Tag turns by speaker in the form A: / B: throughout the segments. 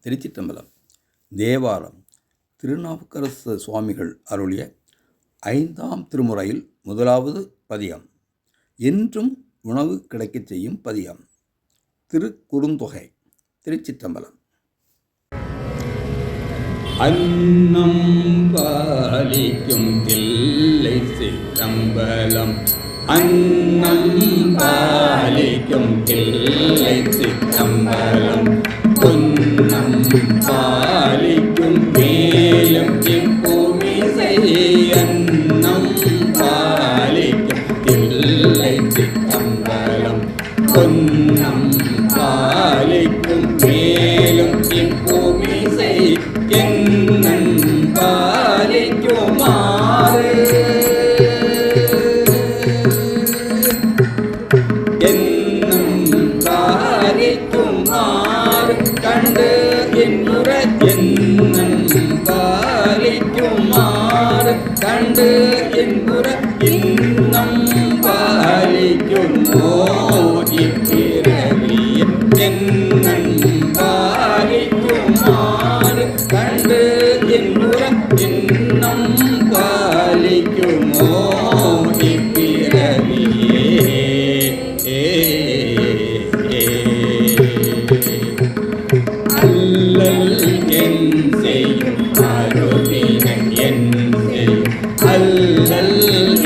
A: திருச்சிற்றம்பலம். தேவாரம் திருநாவுக்கரசு சுவாமிகள் அருளிய 5ஆம் திருமுறையில் 1வது பதிகம். என்றும் உணவு கிடைக்கச் செய்யும் பதிகம். திருக்குறுந்தொகை. திருச்சிற்றம்பலம்.
B: அன்னம் பாலிக்கும் தில்லை சிற்றம்பலம். அன்னம் பாலிக்கும் தில்லை சிற்றம்பலம். பொன்னம் பாலிக்கும் மேலும் இப்பூமிசை. அன்னம் பாலிக்கும் தில்லை சிற்றம்பலம். பொன்னம் பாலிக்கும் மேலும் இப்பூமிசை. என்னன் பாலிக்குமாறு கண்டு என்னுற. என்னன் பாலிக்குமாறு கண்டு என்புற. இன்னம் பாலிக்குமோ இப்பிறவிய. என்னன் பாலிக்குமாறு கண்டு என்புற. இன்னம் பாலிக்குமோ இப்பிறவியே. அல்லல் என் செய்யும் அருவினை என் செய்யும். அல்லல்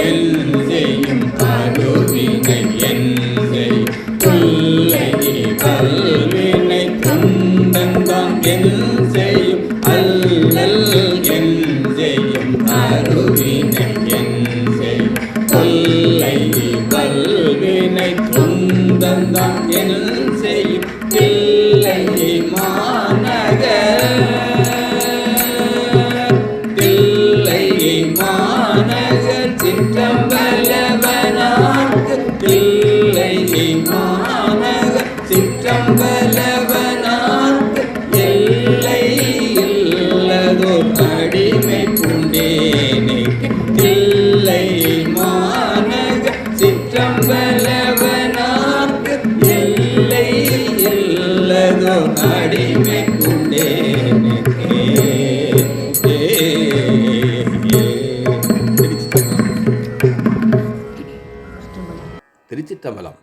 B: என் செய்யும் அருவினை என் செய்யும். தொல்லை கல்வினை துண்டந்தான் என் செய்யும். அல்லல் என் செய்யும் அருவினை என் செய்யும். தொல்லை கல்வினை துண்டந்தான் என் செய்யும். தில்லை மாநகர். தில்லை மாநகர் சிற்றம்பலவனார்க்கு. தில்லை மாநகர் சிற்றம்பலவனார்க்கு. எல்லை இல்லதோர் அடிமை பூண்டேனுக்கு. தில்லை மாநகர் சிற்றம்பலவனார்க்கு. எல்லை இல்லதோ அடிமை பூண்டேனுக்கு.
A: திருச்சிற்றம்பலம்.